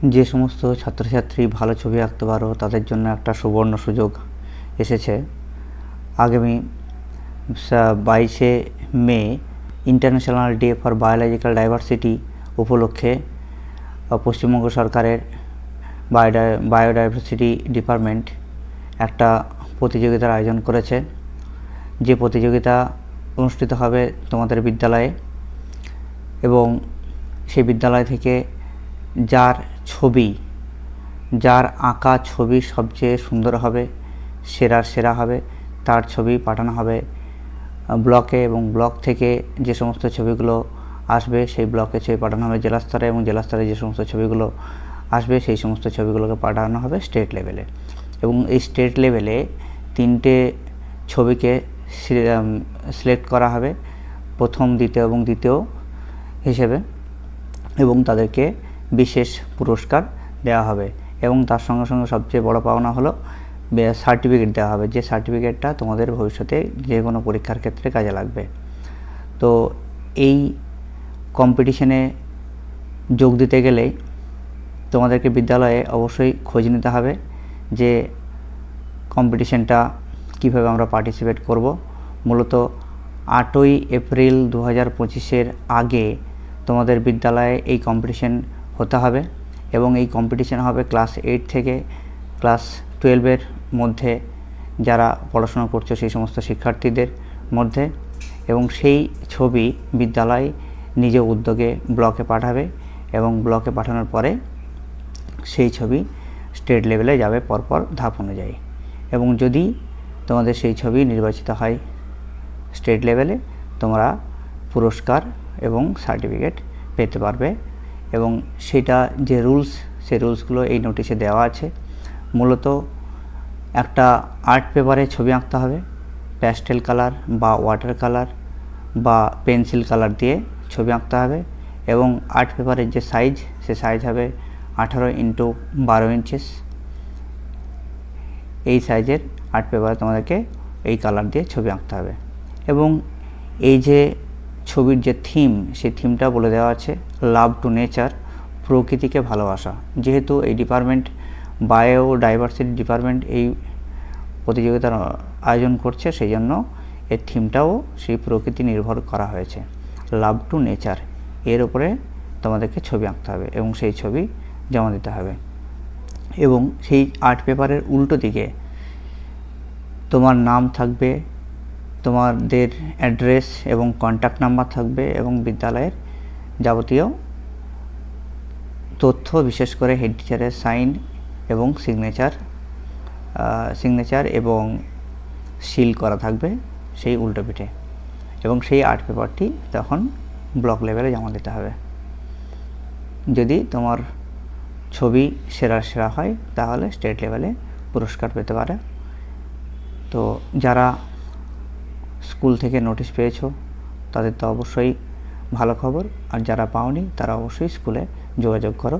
যে সমস্ত ছাত্রছাত্রী ভালো ছবি আঁকতে পারো তাদের জন্য একটা সুবর্ণ সুযোগ এসেছে। আগামী 22শে May international day for biological diversity উপলক্ষে পশ্চিমবঙ্গ সরকারের বায়োডাইভার্সিটি ডিপার্টমেন্ট একটা প্রতিযোগিতার আয়োজন করেছে। যে প্রতিযোগিতা অনুষ্ঠিত হবে তোমাদের বিদ্যালয়ে, এবং সেই বিদ্যালয় থেকে যার আঁকা ছবি সবচেয়ে সুন্দর হবে, সেরা হবে, তার ছবি পাঠানো হবে ব্লকে, এবং ব্লক থেকে যে সমস্ত ছবিগুলো আসবে সেই ব্লকে ছবি পাঠানো হবে জেলা স্তরে, এবং জেলা স্তরে যে সমস্ত ছবিগুলো আসবে সেই সমস্ত ছবিগুলোকে পাঠানো হবে স্টেট লেভেলে। এবং এই স্টেট লেভেলে 3টে ছবিকে সিলেক্ট করা হবে প্রথম, দ্বিতীয় এবং তৃতীয় হিসেবে, এবং তাদেরকে বিশেষ পুরস্কার দেওয়া হবে। এবং তার সঙ্গে সঙ্গে সবচেয়ে বড় পাওনা হলো সার্টিফিকেট দেওয়া হবে, যে সার্টিফিকেটটা তোমাদের ভবিষ্যতে যে কোনো পরীক্ষার ক্ষেত্রে কাজে লাগবে। তো এই কম্পিটিশনে যোগ দিতে গেলে তোমাদেরকে বিদ্যালয়ে অবশ্যই খোঁজ নিতে হবে যে কম্পিটিশনটা কীভাবে আমরা পার্টিসিপেট করব। মূলত 8ই এপ্রিল 2025-এর আগে তোমাদের বিদ্যালয়ে এই কম্পিটিশন হতে হবে, এবং এই কম্পিটিশন হবে ক্লাস 8 থেকে ক্লাস 12-এর মধ্যে যারা পড়াশোনা করছে সেই সমস্ত শিক্ষার্থীদের মধ্যে। এবং সেই ছবি বিদ্যালয় নিজ উদ্যোগে ব্লকে পাঠাবে, এবং ব্লকে পাঠানোর পরে সেই ছবি স্টেট লেভেলে যাবে পরপর ধাপ অনুযায়ী। এবং যদি তোমাদের সেই ছবি নির্বাচিত হয় স্টেট লেভেলে, তোমরা পুরস্কার এবং সার্টিফিকেট পেতে পারবে। এবং সেটা যে রুলস, সেই রুলসগুলো এই নোটিশে দেওয়া আছে। মূলত একটা আর্ট পেপারে ছবি আঁকতে হবে, প্যাস্টেল কালার বা ওয়াটার কালার বা পেন্সিল কালার দিয়ে ছবি আঁকতে হবে। এবং আর্ট পেপারের যে সাইজ, সে সাইজ হবে 18x12 ইঞ্চিস। এই সাইজের আর্ট পেপারে তোমাদেরকে এই কালার দিয়ে ছবি আঁকতে হবে। এবং এই যে ছবির যে থিম, সেই থিমটা বলে দেওয়া আছে লাভ টু নেচার, প্রকৃতিকে ভালোবাসা। যেহেতু এই ডিপার্টমেন্ট বায়োডাইভার্সিটি ডিপার্টমেন্ট এই প্রতিযোগিতার আয়োজন করছে, সেই জন্য এর থিমটাও সেই প্রকৃতি নির্ভর করা হয়েছে, লাভ টু নেচার। এর উপরে তোমাদেরকে ছবি আঁকতে হবে এবং সেই ছবি জমা দিতে হবে। এবং সেই আর্ট পেপারের উল্টো দিকে তোমার নাম থাকবে, তোমাদের অ্যাড্রেস এবং কন্ট্যাক্ট নাম্বার থাকবে, এবং বিদ্যালয়ের যাবতীয় তথ্য, বিশেষ করে হেড টিচারের সাইন এবং সিগনেচার এবং সিল করা থাকবে সেই উল্টো পিঠে। এবং সেই আর্ট পেপারটি তখন ব্লক লেভেলে জমা দিতে হবে। যদি তোমার ছবি সেরা হয় তাহলে স্টেট লেভেলে পুরস্কার পেতে পারে। তো যারা স্কুল থেকে নোটিশ পেয়েছো তাদের তো অবশ্যই ভালো খবর, আর যারা পাওনি তারা অবশ্যই স্কুলে যোগাযোগ করো।